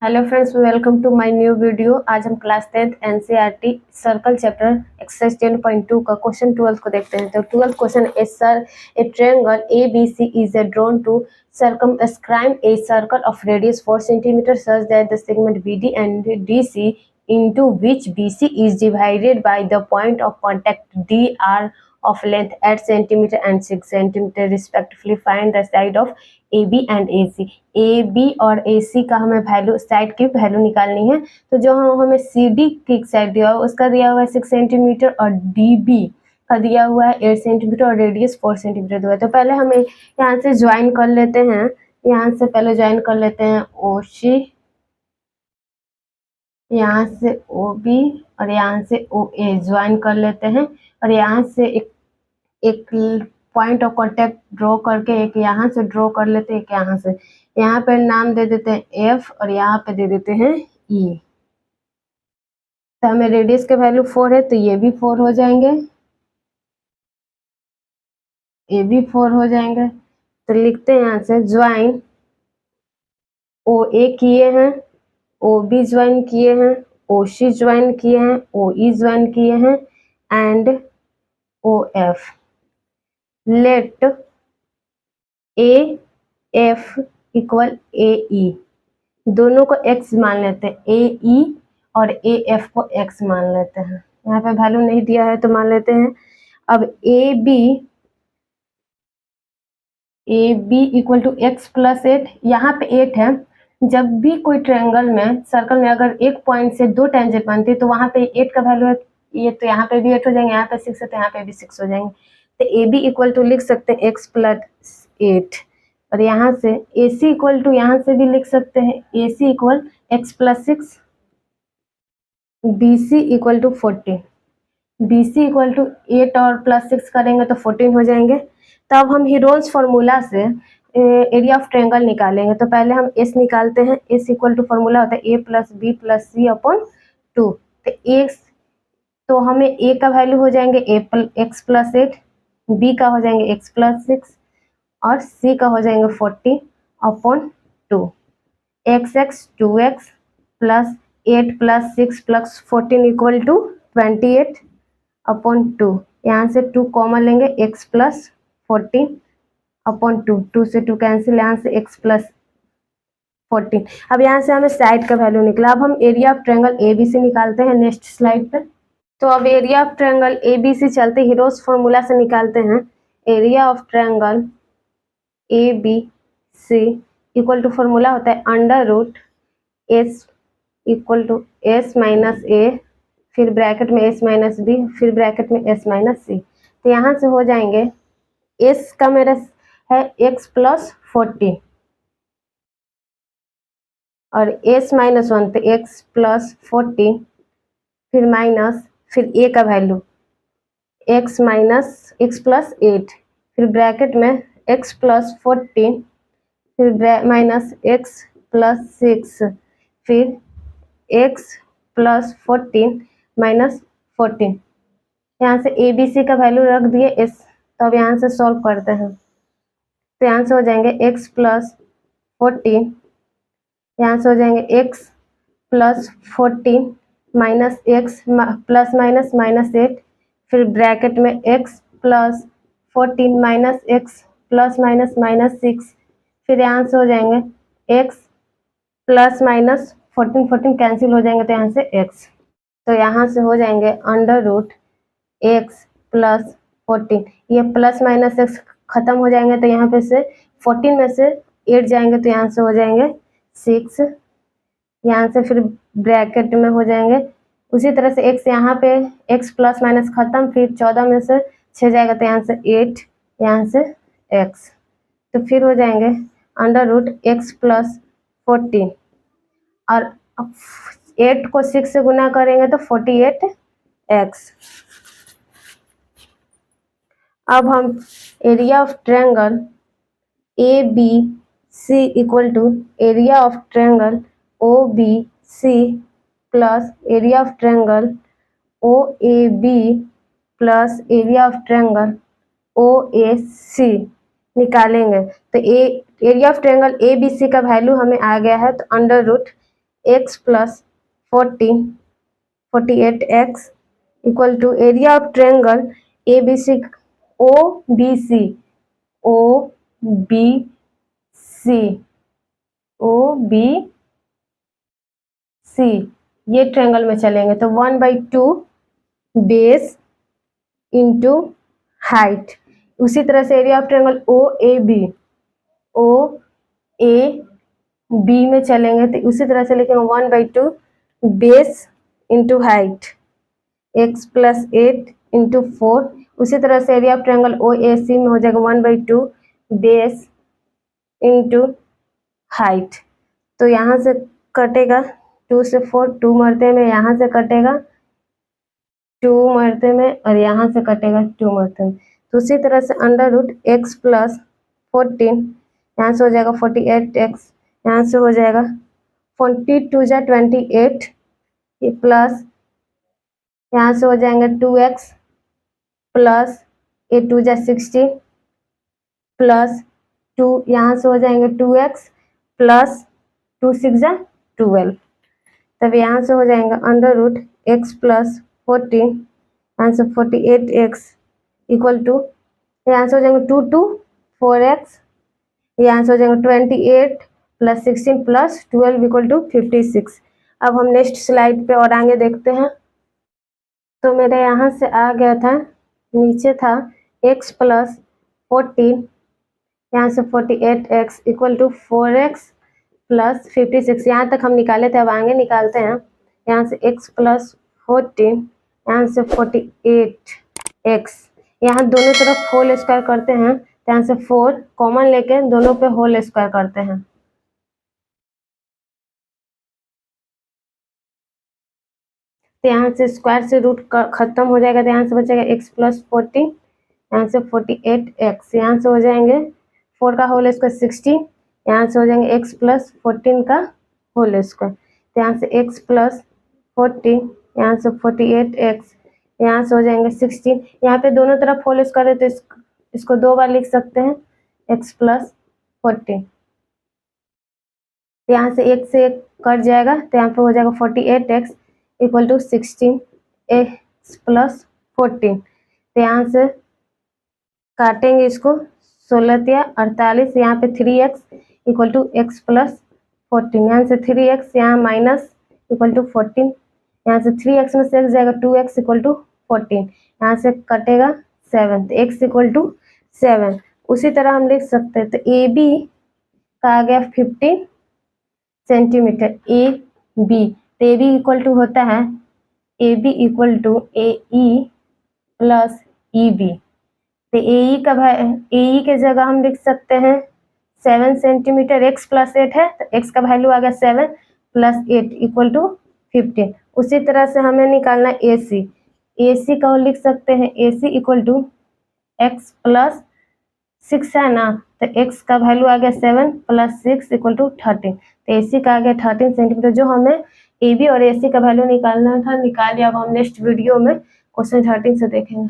Hello friends, welcome to my new video. आज हम class 10th NCERT circle chapter exercise 10.2 का question 12 को देखते हैं। तो 12th question is sir a triangle ABC is drawn to circumscribe a circle of radius 4 cm such that the segment BD and DC into which BC is divided by the point of contact D are of length 8 cm and 6 cm respectively. Find the side of AB and AC। AB और AC का हमें value side की value निकालनी है। तो जो हमें CD की साइड दिया हुआ उसका दिया हुआ है 6 सेंटीमीटर और DB का दिया हुआ है 8 सेंटीमीटर और रेडियस 4 सेंटीमीटर दिया है। तो पहले हमें यहाँ से ज्वाइन कर लेते हैं। यहाँ से पहले ज्वाइन कर लेते हैं OC, यहाँ से OB और यहाँ से OA ज्वाइन कर लेते हैं। और यहाँ से एक पॉइंट ऑफ कांटेक्ट ड्रॉ करके एक यहाँ से ड्रॉ कर लेते हैं, एक यहाँ से। यहाँ पे नाम दे देते हैं F और यहाँ पे दे देते हैं E। तो हमें रेडियस के वैल्यू 4 है तो ये भी 4 हो जाएंगे, ये भी 4 हो जाएंगे। तो लिखते हैं यहाँ से ज्वाइन OA किए हैं, OB ज्वाइन किए हैं, OC ज्वाइन किए हैं, OE ज्वाइन किए हैं and OF। Let AF equal AE। दोनों को x मान लेते हैं, AE और AF को x मान लेते हैं। यहाँ पे वैल्यू नहीं दिया है तो मान लेते हैं। अब AB equal to x plus 8, यहाँ पे 8 है। जब भी कोई ट्रायंगल में सर्कल में अगर एक पॉइंट से दो टेंजेंट बनती है तो वहाँ पे 8 का वैल्यू है, ये तो यहाँ पे भी 8 हो जाएंगे, यहाँ पे 6 है तो यहाँ पे भी 6 हो जाएंगे। तो AB इक्वल टू लिख सकते हैं x प्लस 8 और यहाँ से AC इक्वल टू यहाँ से भी लिख सकते हैं AC equal x plus 6, BC equal to 14, BC equal to 8 और प्लस 6 करेंगे तो 14 हो जाएंगे। तब हम हीरोन्स फॉर्मूला से एरिया ऑफ ट्रायंगल निकालेंगे। तो पहले हम S निकालते हैं। S इक्वल टू फॉर्मूला होता है A plus B plus C upon 2। तो हमें A का वैल्यू हो जाएंगे x प्लस 8, B का हो जाएंगे x प्लस 6 और C का हो जाएंगे 40 upon 2। x 2x plus 8 plus 6 plus 14 equal to 28 upon 2। यहाँ से 2 कॉमन लेंगे, x प्लस 14 अपॉन 2, 2 से 2 कैंसिल, यहाँ से x प्लस 14। अब यहाँ से हमें साइड का वैल्यू निकला। अब हम एरिया ऑफ ट्रायंगल ABC निकालते हैं नेक्स्ट स्लाइड पे। तो अब एरिया ऑफ ट्रायंगल ABC चलते हीरोज फॉर्मूला से निकालते हैं। Area of triangle ABC equal to formula होता है under root S equal to S minus A, फिर ब्रैकेट में S माइनस B, फिर ब्रैकेट में S माइनस C। तो यहाँ से हो जाएंगे S का मेरा है x प्लस 40 और S माइनस 1 पे x प्लस 40, फिर माइनस, फिर A का value x minus x plus 8, फिर ब्रैकेट में x प्लस 14, फिर माइनस x प्लस 6, फिर x प्लस 14 माइनस 14। यहाँ से ABC का वैल्यू रख दिए S। तो अब यहाँ से सॉल्व करते हैं। तो यहाँ से हो जाएंगे x प्लस 14, यहाँ से हो जाएंगे x plus 14 minus x plus minus minus 8, फिर ब्रैकेट में x plus 14 minus x plus minus minus 6, फिर यहाँ से हो जाएंगे x प्लस माइनस 14 कैंसिल हो जाएंगे तो यहाँ से x। तो यहाँ से हो जाएंगे अंडर रूट x प्लस 14, ये प्लस माइनस x खत्म हो जाएंगे तो यहाँ पे से 14 में से 8 जाएंगे तो यहाँ से हो जाएंगे 6, यहाँ से फिर ब्रैकेट में हो जाएंगे। उसी तरह से x यहाँ पे x प्लस माइनस खत्म, फिर 14 में से 6 जाएगा तो यहाँ से 8, यहाँ से x। तो फिर हो जाएंगे अंडर रूट x प्लस 14 और 8 को 6 से गुना करेंगे तो 48x। अब हम area of triangle ABC equal to area of triangle OBC plus area of triangle OAB plus area of triangle OAC निकालेंगे। तो एरिया ऑफ ट्रायंगल ABC का वैल्यू हमें आ गया है, तो under root x plus 48x equal to area of triangle ABC OBC ये triangle में चलेंगे तो 1/2 बेस इंटू हाइट। उसी तरह से एरिया ऑफ ट्रायंगल OAB में चलेंगे तो उसी तरह से लिखेंगे 1/2 base into height x plus 8 into 4। उसी तरह से एरिया ऑफ ट्रायंगल OAC में हो जाएगा 1/2 बेस इंटू हाइट। तो यहाँ से कटेगा 2 से 4, 2 मरते में यहाँ से कटेगा 2 मरते में और यहाँ से कटेगा 2 मरते में। तो उसी तरह से अंडर रूट x प्लस 14 यहाँ से हो जाएगा 48x, यहाँ से हो जाएगा 42 जा 28 प्लस यहाँ से हो जाएंगे 2x प्लस 2 जा 16 प्लस 2 यहाँ से हो जाएंगे 2x प्लस 2 6 जा 12। तब यहाँ से हो जाएगा अंडर रूट x प्लस 14 यहाँ से 48x इक्वल टू यहाँ से हो जाएंगे 2 4x यहाँ से हो जाएगा 28 प्लस 16 प्लस 12 इक्वल टू 56। अब हम नेक्स्ट स्लाइड पे और आगे देखते हैं। तो मेरे यहाँ से आ गया था, नीचे था x प्लस 14 यहाँ से 48x equal to 4x plus 56। यहाँ तक हम निकाले थे, अब आगे निकालते हैं। यहाँ से x प्लस 14 यहाँ से 48x, यहाँ दोनों तरफ होल स्क्वायर करते हैं तो यहाँ से 4 कॉमन लेके दोनों पे होल स्क्वायर करते हैं। तो यहाँ से स्क्वायर से रूट खत्म हो जाएगा तो यहाँ से बचेगा x प्लस 14 यहाँ से 48x, यहाँ से हो जाएंगे 4 का होल स्क्वायर 16, यहाँ से हो जाएंगे x प्लस 14 का होल स्क्वायर। तो यहाँ से x प्लस 14 यहाँ से 48x यहाँ से हो जाएंगे 16। यहाँ पे दोनों तरफ होल स्क्वायर है तो इसको 2 बार लिख सकते हैं x प्लस 14। यहाँ से 1 से 1 कट जाएगा तो यहाँ पे हो जाएगा 48x equal to 16x plus 14। तो यहाँ से काटेंगे इसको 16 या 48, यहाँ पे 3x equal to x plus 14, यहाँ से 3x यहाँ माइनस इक्वल टू 14, यहाँ से 3x में से x जाएगा 2x इक्वल टू 14, यहाँ से कटेगा 7 तो x इक्वल टू 7। उसी तरह हम लिख सकते हैं तो AB का आ गया 15 सेंटीमीटर AB। तो AB इक्वल टू होता है AB equal to AE plus EB। तो AE के जगह हम लिख सकते हैं 7 सेंटीमीटर, x प्लस 8 है तो x का वैल्यू आ गया 7 प्लस 8 इक्वल टू 15। उसी तरह से हमें निकालना AC का लिख सकते हैं AC equal to x plus 6 है ना, तो x का वैल्यू आ गया 7 प्लस 6 इक्वल टू 13। तो AC का आ गया 13 सेंटीमीटर। जो हमें AB और AC का वैल्यू निकालना था निकाल लिया। अब हम नेक्स्ट वीडियो में क्वेश्चन 13 से देखेंगे।